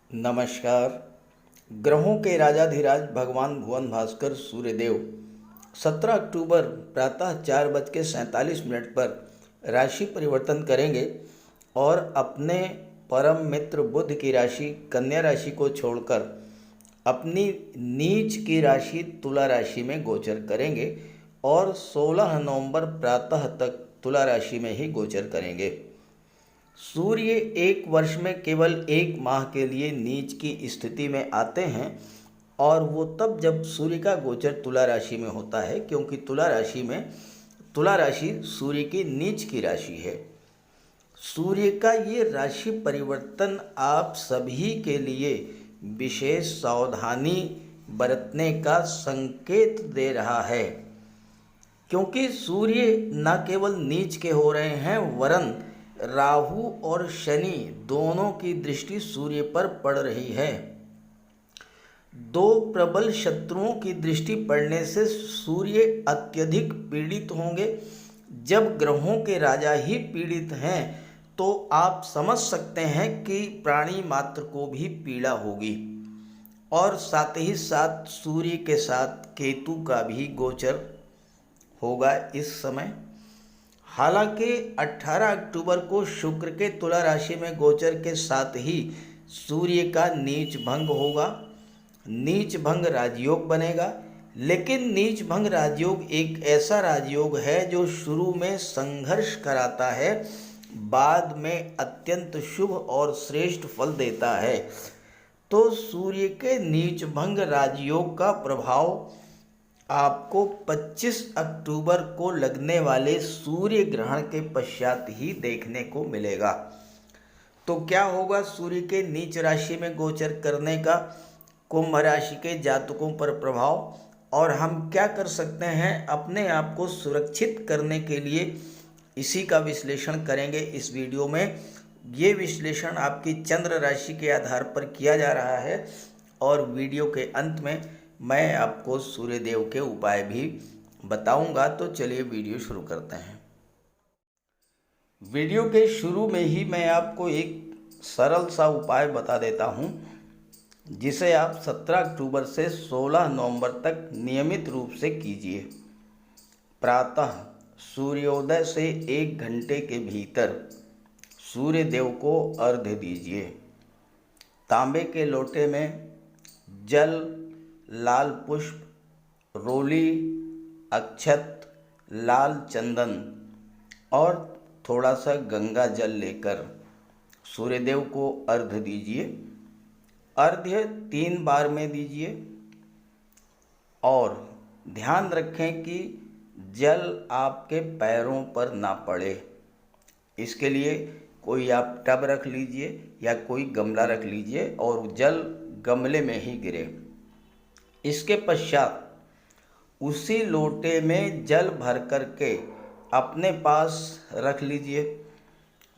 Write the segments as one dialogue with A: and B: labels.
A: नमस्कार। ग्रहों के राजाधिराज भगवान भुवन भास्कर सूर्यदेव 17 अक्टूबर प्रातः 4:47 पर राशि परिवर्तन करेंगे और अपने परम मित्र बुध की राशि कन्या राशि को छोड़कर अपनी नीच की राशि तुला राशि में गोचर करेंगे और 16 नवंबर प्रातः तक तुला राशि में ही गोचर करेंगे। सूर्य एक वर्ष में केवल एक माह के लिए नीच की स्थिति में आते हैं और वो तब जब सूर्य का गोचर तुला राशि में होता है, क्योंकि तुला राशि सूर्य की नीच की राशि है। सूर्य का ये राशि परिवर्तन आप सभी के लिए विशेष सावधानी बरतने का संकेत दे रहा है, क्योंकि सूर्य न केवल नीच के हो रहे हैं वरन राहु और शनि दोनों की दृष्टि सूर्य पर पड़ रही है। दो प्रबल शत्रुओं की दृष्टि पड़ने से सूर्य अत्यधिक पीड़ित होंगे। जब ग्रहों के राजा ही पीड़ित हैं तो आप समझ सकते हैं कि प्राणी मात्र को भी पीड़ा होगी। और साथ ही साथ सूर्य के साथ केतु का भी गोचर होगा इस समय। हालांकि 18 अक्टूबर को शुक्र के तुला राशि में गोचर के साथ ही सूर्य का नीच भंग होगा। नीच भंग राजयोग बनेगा, लेकिन नीच भंग राजयोग एक ऐसा राजयोग है जो शुरू में संघर्ष कराता है, बाद में अत्यंत शुभ और श्रेष्ठ फल देता है। तो सूर्य के नीच भंग राजयोग का प्रभाव आपको 25 अक्टूबर को लगने वाले सूर्य ग्रहण के पश्चात ही देखने को मिलेगा। तो क्या होगा सूर्य के नीच राशि में गोचर करने का कुंभ राशि के जातकों पर प्रभाव, और हम क्या कर सकते हैं अपने आप को सुरक्षित करने के लिए, इसी का विश्लेषण करेंगे इस वीडियो में। ये विश्लेषण आपकी चंद्र राशि के आधार पर किया जा रहा है और वीडियो के अंत में मैं आपको सूर्यदेव के उपाय भी बताऊंगा। तो चलिए वीडियो शुरू करते हैं। वीडियो के शुरू में ही मैं आपको एक सरल सा उपाय बता देता हूं, जिसे आप 17 अक्टूबर से 16 नवंबर तक नियमित रूप से कीजिए। प्रातः सूर्योदय से 1 घंटे के भीतर सूर्यदेव को अर्घ्य दीजिए। तांबे के लोटे में जल, लाल पुष्प, रोली, अक्षत, लाल चंदन और थोड़ा सा गंगा जल लेकर सूर्यदेव को अर्घ्य दीजिए। अर्घ्य 3 बार में दीजिए और ध्यान रखें कि जल आपके पैरों पर ना पड़े। इसके लिए कोई आप टब रख लीजिए या कोई गमला रख लीजिए और जल गमले में ही गिरे। इसके पश्चात उसी लोटे में जल भर करके अपने पास रख लीजिए।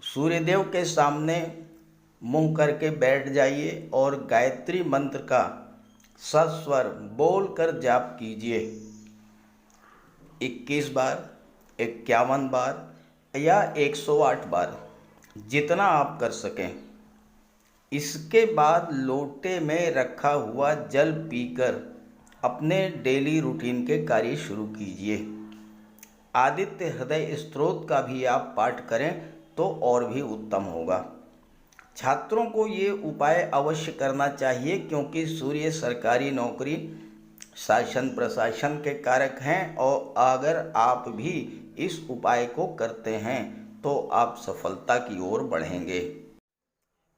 A: सूर्यदेव के सामने मुंह करके बैठ जाइए और गायत्री मंत्र का सस्वर बोलकर जाप कीजिए। 21 बार, 51 बार या 108 बार, जितना आप कर सकें। इसके बाद लोटे में रखा हुआ जल पीकर अपने डेली रूटीन के कार्य शुरू कीजिए। आदित्य हृदय स्तोत्र का भी आप पाठ करें तो और भी उत्तम होगा। छात्रों को ये उपाय अवश्य करना चाहिए, क्योंकि सूर्य सरकारी नौकरी, शासन प्रशासन के कारक हैं और अगर आप भी इस उपाय को करते हैं तो आप सफलता की ओर बढ़ेंगे।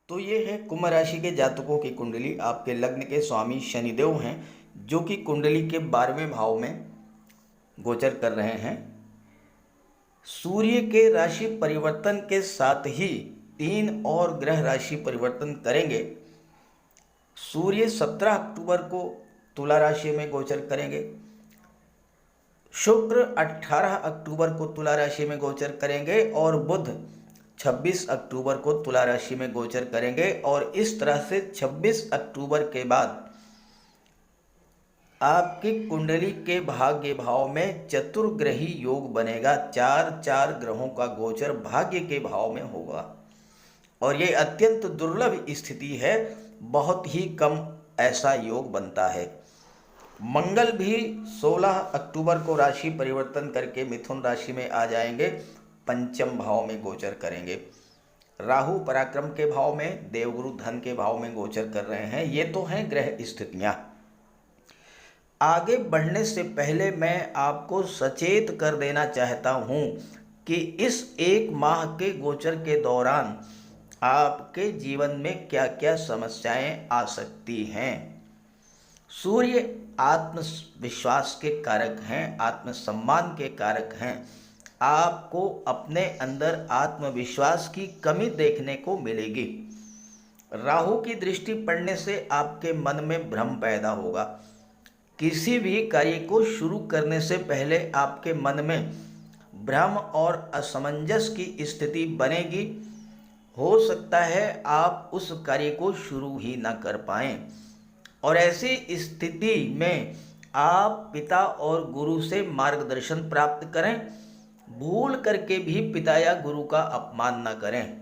A: तो ये है कुंभ राशि के जातकों की कुंडली। आपके लग्न के स्वामी शनिदेव हैं, जो कि कुंडली के 12वें भाव में गोचर कर रहे हैं। सूर्य के राशि परिवर्तन के साथ ही 3 और ग्रह राशि परिवर्तन करेंगे। सूर्य 17 अक्टूबर को तुला राशि में गोचर करेंगे। शुक्र 18 अक्टूबर को तुला राशि में गोचर करेंगे और बुध 26 अक्टूबर को तुला राशि में गोचर करेंगे। और इस तरह से 26 अक्टूबर के बाद आपकी कुंडली के भाग्य भाव में चतुर्ग्रही योग बनेगा। 4 ग्रहों का गोचर भाग्य के भाव में होगा। और ये अत्यंत दुर्लभ स्थिति है, बहुत ही कम ऐसा योग बनता है। मंगल भी 16 अक्टूबर को राशि परिवर्तन करके मिथुन राशि में आ जाएंगे, पंचम भाव में गोचर करेंगे। राहु पराक्रम के भाव में, देवगुरु धन के भाव में गोचर कर रहे हैं। ये तो हैं ग्रह स्थितियां। आगे बढ़ने से पहले मैं आपको सचेत कर देना चाहता हूं कि इस एक माह के गोचर के दौरान आपके जीवन में क्या क्या समस्याएं आ सकती हैं। सूर्य आत्मविश्वास के कारक हैं, आत्मसम्मान के कारक हैं। आपको अपने अंदर आत्मविश्वास की कमी देखने को मिलेगी। राहु की दृष्टि पड़ने से आपके मन में भ्रम पैदा होगा। किसी भी कार्य को शुरू करने से पहले आपके मन में भ्रम और असमंजस की स्थिति बनेगी। हो सकता है आप उस कार्य को शुरू ही ना कर पाएं, और ऐसी स्थिति में आप पिता और गुरु से मार्गदर्शन प्राप्त करें। भूल करके भी पिता या गुरु का अपमान न करें,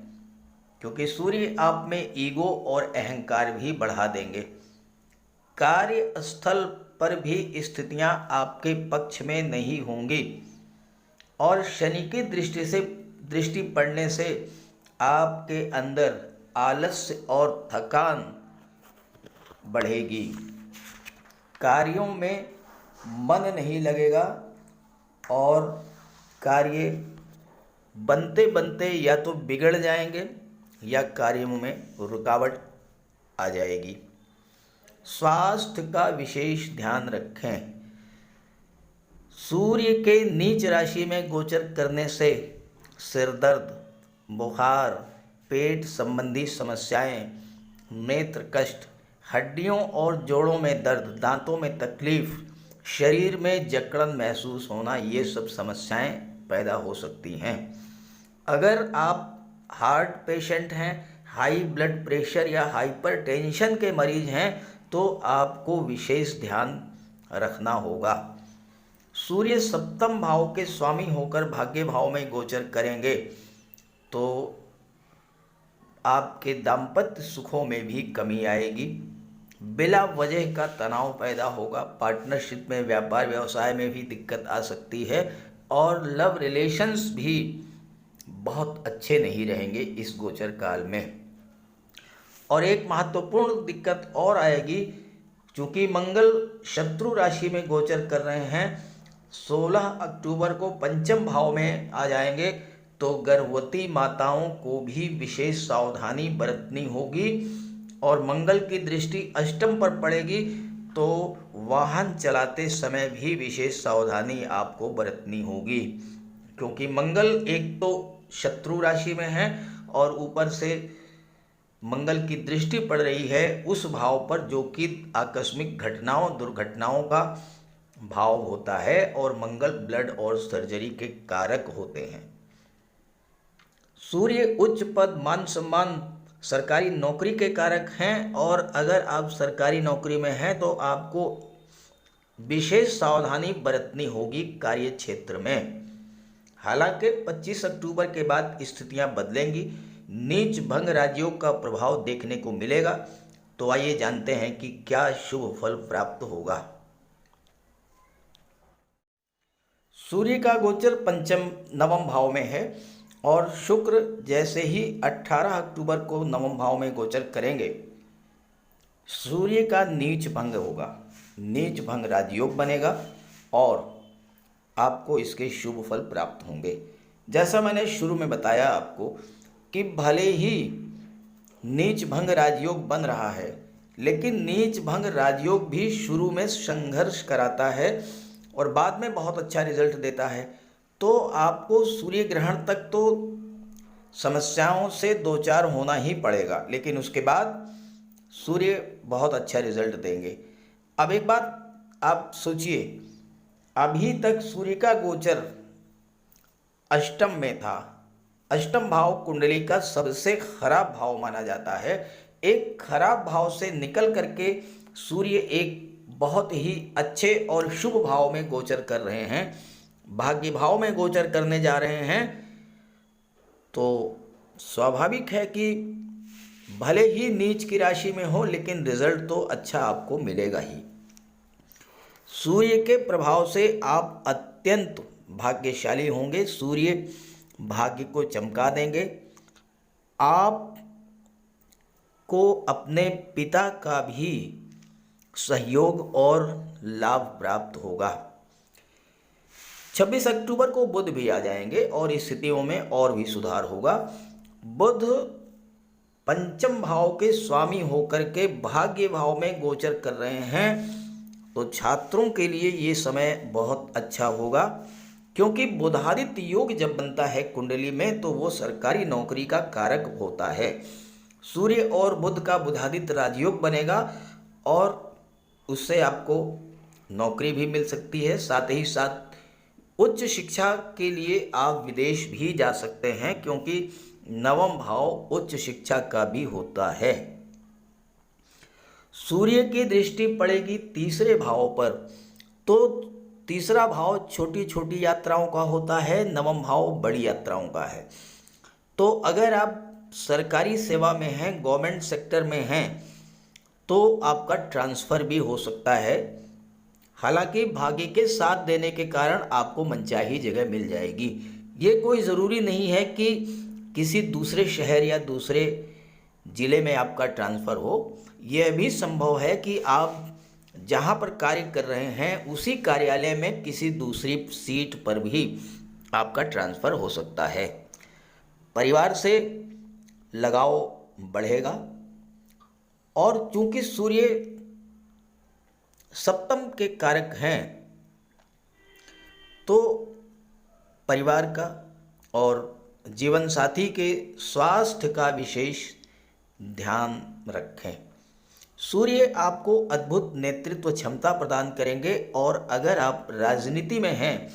A: क्योंकि सूर्य आप में ईगो और अहंकार भी बढ़ा देंगे। कार्यस्थल पर भी स्थितियां आपके पक्ष में नहीं होंगी, और शनि की दृष्टि पड़ने से आपके अंदर आलस्य और थकान बढ़ेगी। कार्यों में मन नहीं लगेगा, और कार्य बनते बनते या तो बिगड़ जाएंगे या कार्यों में रुकावट आ जाएगी। स्वास्थ्य का विशेष ध्यान रखें। सूर्य के नीच राशि में गोचर करने से सिर दर्द, बुखार, पेट संबंधी समस्याएं, नेत्र कष्ट, हड्डियों और जोड़ों में दर्द, दांतों में तकलीफ, शरीर में जकड़न महसूस होना, ये सब समस्याएं पैदा हो सकती हैं। अगर आप हार्ट पेशेंट हैं, हाई ब्लड प्रेशर या हाइपरटेंशन के मरीज हैं, तो आपको विशेष ध्यान रखना होगा। सूर्य सप्तम भाव के स्वामी होकर भाग्य भाव में गोचर करेंगे, तो आपके दाम्पत्य सुखों में भी कमी आएगी। बिला वजह का तनाव पैदा होगा। पार्टनरशिप में, व्यापार व्यवसाय में भी दिक्कत आ सकती है, और लव रिलेशंस भी बहुत अच्छे नहीं रहेंगे इस गोचर काल में। और एक महत्वपूर्ण दिक्कत और आएगी, चूँकि मंगल शत्रु राशि में गोचर कर रहे हैं, 16 अक्टूबर को पंचम भाव में आ जाएंगे, तो गर्भवती माताओं को भी विशेष सावधानी बरतनी होगी। और मंगल की दृष्टि अष्टम पर पड़ेगी, तो वाहन चलाते समय भी विशेष सावधानी आपको बरतनी होगी, क्योंकि मंगल एक तो शत्रु राशि में है, और ऊपर से मंगल की दृष्टि पड़ रही है उस भाव पर जो कि आकस्मिक घटनाओं, दुर्घटनाओं का भाव होता है, और मंगल ब्लड और सर्जरी के कारक होते हैं। सूर्य उच्च पद, मान सम्मान, सरकारी नौकरी के कारक हैं, और अगर आप सरकारी नौकरी में हैं तो आपको विशेष सावधानी बरतनी होगी कार्य क्षेत्र में। हालांकि 25 अक्टूबर के बाद स्थितियां बदलेंगी, नीच भंग राजयोग का प्रभाव देखने को मिलेगा। तो आइए जानते हैं कि क्या शुभ फल प्राप्त होगा। सूर्य का गोचर पंचम नवम भाव में है, और शुक्र जैसे ही 18 अक्टूबर को नवम भाव में गोचर करेंगे, सूर्य का नीच भंग होगा, नीच भंग राजयोग बनेगा, और आपको इसके शुभ फल प्राप्त होंगे। जैसा मैंने शुरू में बताया आपको कि भले ही नीच भंग राजयोग बन रहा है, लेकिन नीच भंग राजयोग भी शुरू में संघर्ष कराता है और बाद में बहुत अच्छा रिजल्ट देता है। तो आपको सूर्य ग्रहण तक तो समस्याओं से दो चार होना ही पड़ेगा, लेकिन उसके बाद सूर्य बहुत अच्छा रिजल्ट देंगे। अब एक बात आप सोचिए, अभी तक सूर्य का गोचर अष्टम में था। अष्टम भाव कुंडली का सबसे खराब भाव माना जाता है। एक खराब भाव से निकल करके सूर्य एक बहुत ही अच्छे और शुभ भाव में गोचर कर रहे हैं, भाग्य भाव में गोचर करने जा रहे हैं। तो स्वाभाविक है कि भले ही नीच की राशि में हो लेकिन रिजल्ट तो अच्छा आपको मिलेगा ही। सूर्य के प्रभाव से आप अत्यंत भाग्यशाली होंगे। सूर्य भाग्य को चमका देंगे। आप को अपने पिता का भी सहयोग और लाभ प्राप्त होगा। 26 अक्टूबर को बुध भी आ जाएंगे और स्थितियों में और भी सुधार होगा। बुध पंचम भाव के स्वामी होकर के भाग्य भाव में गोचर कर रहे हैं, तो छात्रों के लिए ये समय बहुत अच्छा होगा, क्योंकि बुधादित्य योग जब बनता है कुंडली में तो वो सरकारी नौकरी का कारक होता है। सूर्य और बुध का बुधादित्य राजयोग बनेगा और उससे आपको नौकरी भी मिल सकती है। साथ ही साथ उच्च शिक्षा के लिए आप विदेश भी जा सकते हैं, क्योंकि नवम भाव उच्च शिक्षा का भी होता है। सूर्य की दृष्टि पड़ेगी तीसरे भाव पर, तो तीसरा भाव छोटी छोटी यात्राओं का होता है, नवम भाव बड़ी यात्राओं का है। तो अगर आप सरकारी सेवा में हैं, गवर्नमेंट सेक्टर में हैं, तो आपका ट्रांसफ़र भी हो सकता है। हालांकि भाग्य के साथ देने के कारण आपको मनचाही जगह मिल जाएगी। ये कोई ज़रूरी नहीं है कि किसी दूसरे शहर या दूसरे ज़िले में आपका ट्रांसफ़र हो। यह भी संभव है कि आप जहाँ पर कार्य कर रहे हैं उसी कार्यालय में किसी दूसरी सीट पर भी आपका ट्रांसफ़र हो सकता है। परिवार से लगाव बढ़ेगा और चूंकि सूर्य सप्तम के कारक हैं, तो परिवार का और जीवन साथी के स्वास्थ्य का विशेष ध्यान रखें। सूर्य आपको अद्भुत नेतृत्व क्षमता प्रदान करेंगे और अगर आप राजनीति में हैं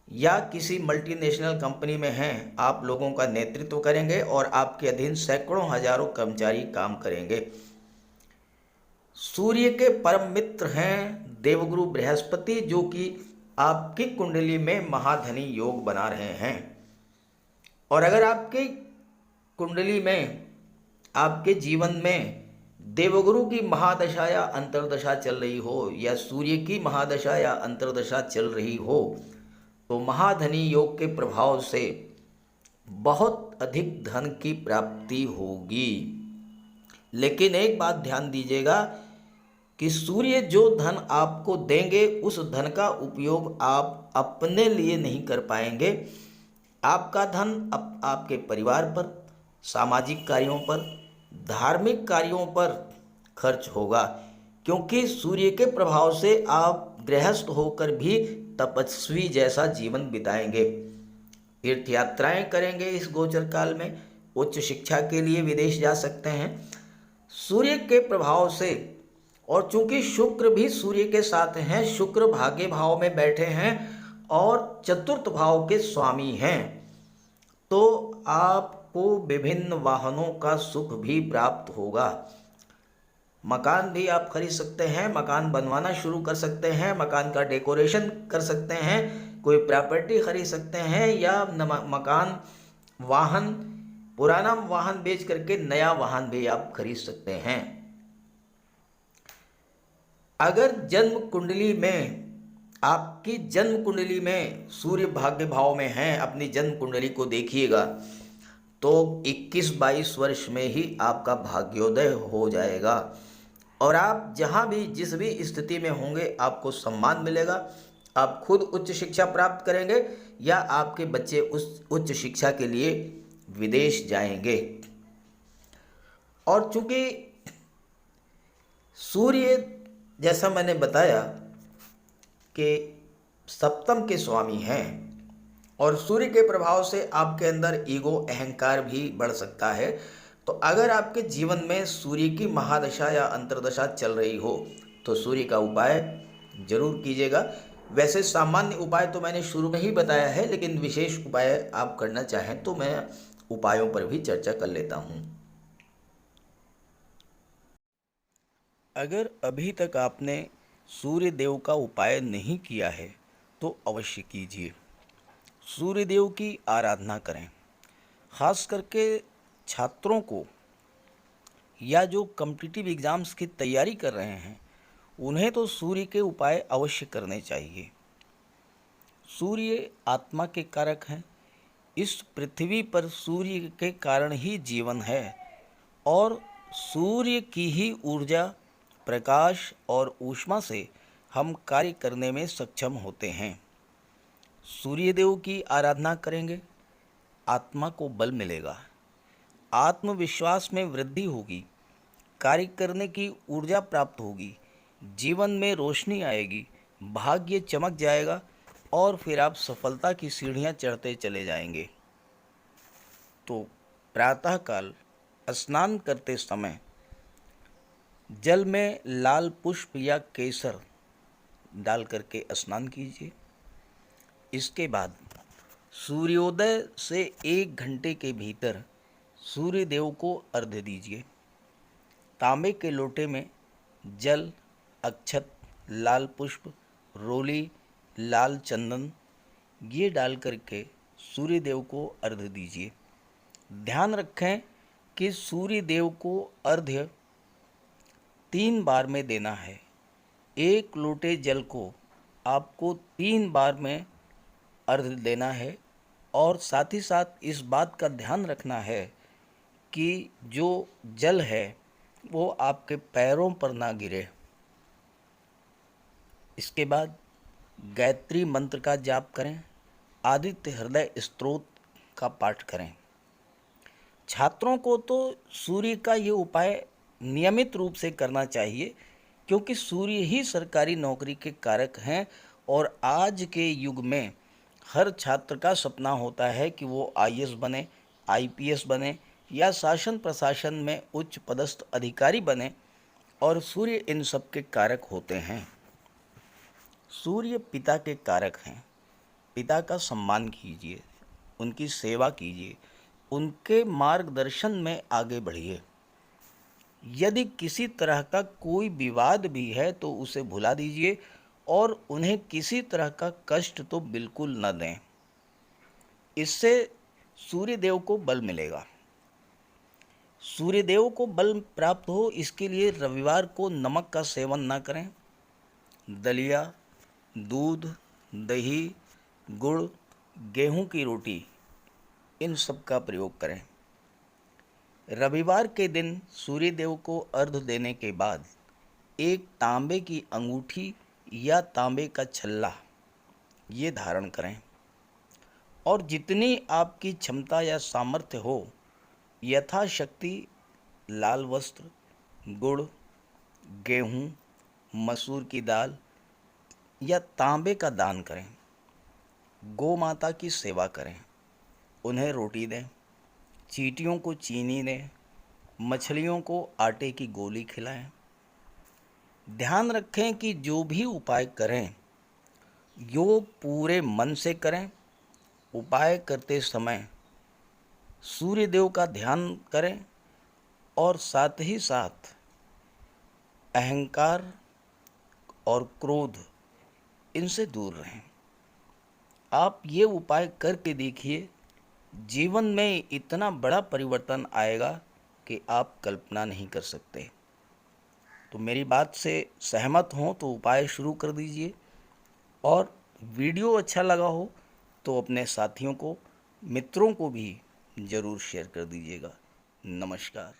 A: या किसी मल्टीनेशनल कंपनी में हैं, आप लोगों का नेतृत्व करेंगे और आपके अधीन सैकड़ों हजारों कर्मचारी काम करेंगे। सूर्य के परम मित्र हैं देवगुरु बृहस्पति, जो कि आपकी कुंडली में महाधनी योग बना रहे हैं। और अगर आपकी कुंडली में, आपके जीवन में देवगुरु की महादशा या अंतर्दशा चल रही हो या सूर्य की महादशा या अंतर्दशा चल रही हो, तो महाधनी योग के प्रभाव से बहुत अधिक धन की प्राप्ति होगी। लेकिन एक बात ध्यान दीजिएगा कि सूर्य जो धन आपको देंगे उस धन का उपयोग आप अपने लिए नहीं कर पाएंगे। आपका धन आपके परिवार पर, सामाजिक कार्यों पर, धार्मिक कार्यों पर खर्च होगा, क्योंकि सूर्य के प्रभाव से आप गृहस्थ होकर भी तपस्वी जैसा जीवन बिताएंगे। तीर्थ यात्राएं करेंगे इस गोचर काल में। उच्च शिक्षा के लिए विदेश जा सकते हैं सूर्य के प्रभाव से। और चूंकि शुक्र भी सूर्य के साथ हैं, शुक्र भाग्य भाव में बैठे हैं और चतुर्थ भाव के स्वामी हैं, तो आपको विभिन्न वाहनों का सुख भी प्राप्त होगा। मकान भी आप खरीद सकते हैं, मकान बनवाना शुरू कर सकते हैं, मकान का डेकोरेशन कर सकते हैं, कोई प्रॉपर्टी खरीद सकते हैं, या मकान, वाहन, पुराना वाहन बेच करके नया वाहन भी आप खरीद सकते हैं। अगर जन्म कुंडली में, आपकी जन्म कुंडली में सूर्य भाग्य भाव में हैं, अपनी जन्म कुंडली को देखिएगा तो 21-22 वर्ष में ही आपका भाग्योदय हो जाएगा और आप जहाँ भी जिस भी स्थिति में होंगे आपको सम्मान मिलेगा। आप खुद उच्च शिक्षा प्राप्त करेंगे या आपके बच्चे उस उच्च शिक्षा के लिए विदेश जाएंगे। और चूंकि सूर्य, जैसा मैंने बताया कि सप्तम के स्वामी हैं और सूर्य के प्रभाव से आपके अंदर ईगो, अहंकार भी बढ़ सकता है। तो अगर आपके जीवन में सूर्य की महादशा या अंतर्दशा चल रही हो तो सूर्य का उपाय जरूर कीजिएगा। वैसे सामान्य उपाय तो मैंने शुरू में ही बताया है, लेकिन विशेष उपाय आप करना चाहें तो मैं उपायों पर भी चर्चा कर लेता हूँ। अगर अभी तक आपने सूर्य देव का उपाय नहीं किया है तो अवश्य कीजिए। सूर्य देव की आराधना करें। खास करके छात्रों को या जो कॉम्पिटिटिव एग्ज़ाम्स की तैयारी कर रहे हैं उन्हें तो सूर्य के उपाय अवश्य करने चाहिए। सूर्य आत्मा के कारक हैं। इस पृथ्वी पर सूर्य के कारण ही जीवन है और सूर्य की ही ऊर्जा, प्रकाश और ऊष्मा से हम कार्य करने में सक्षम होते हैं। सूर्यदेव की आराधना करेंगे, आत्मा को बल मिलेगा, आत्मविश्वास में वृद्धि होगी, कार्य करने की ऊर्जा प्राप्त होगी, जीवन में रोशनी आएगी, भाग्य चमक जाएगा और फिर आप सफलता की सीढ़ियां चढ़ते चले जाएंगे। तो प्रातःकाल स्नान करते समय जल में लाल पुष्प या केसर डाल करके स्नान कीजिए। इसके बाद सूर्योदय से 1 घंटे के भीतर सूर्य देव को अर्घ्य दीजिए। तांबे के लोटे में जल, अक्षत, लाल पुष्प, रोली, लाल चंदन ये डाल करके सूर्य देव को अर्घ्य दीजिए। ध्यान रखें कि सूर्य देव को अर्घ्य 3 बार में देना है। 1 लोटे जल को आपको 3 बार में अर्घ्य देना है और साथ ही साथ इस बात का ध्यान रखना है कि जो जल है वो आपके पैरों पर ना गिरे। इसके बाद गायत्री मंत्र का जाप करें, आदित्य हृदय स्तोत्र का पाठ करें। छात्रों को तो सूर्य का ये उपाय नियमित रूप से करना चाहिए क्योंकि सूर्य ही सरकारी नौकरी के कारक हैं और आज के युग में हर छात्र का सपना होता है कि वो आईएएस बने, आईपीएस बने या शासन प्रशासन में उच्च पदस्थ अधिकारी बने और सूर्य इन सब के कारक होते हैं। सूर्य पिता के कारक हैं। पिता का सम्मान कीजिए, उनकी सेवा कीजिए, उनके मार्गदर्शन में आगे बढ़िए। यदि किसी तरह का कोई विवाद भी है तो उसे भुला दीजिए और उन्हें किसी तरह का कष्ट तो बिल्कुल न दें। इससे सूर्यदेव को बल मिलेगा। सूर्यदेव को बल प्राप्त हो इसके लिए रविवार को नमक का सेवन न करें। दलिया, दूध, दही, गुड़, गेहूं की रोटी इन सब का प्रयोग करें। रविवार के दिन सूर्यदेव को अर्घ्य देने के बाद एक तांबे की अंगूठी या तांबे का छल्ला ये धारण करें और जितनी आपकी क्षमता या सामर्थ्य हो यथाशक्ति लाल वस्त्र, गुड़, गेहूं, मसूर की दाल या तांबे का दान करें। गौ माता की सेवा करें, उन्हें रोटी दें, चींटियों को चीनी दें, मछलियों को आटे की गोली खिलाएं। ध्यान रखें कि जो भी उपाय करें यो पूरे मन से करें। उपाय करते समय सूर्यदेव का ध्यान करें और साथ ही साथ अहंकार और क्रोध इनसे दूर रहें। आप ये उपाय करके देखिए, जीवन में इतना बड़ा परिवर्तन आएगा कि आप कल्पना नहीं कर सकते। तो मेरी बात से सहमत हों तो उपाय शुरू कर दीजिए और वीडियो अच्छा लगा हो तो अपने साथियों को, मित्रों को भी ज़रूर शेयर कर दीजिएगा। नमस्कार।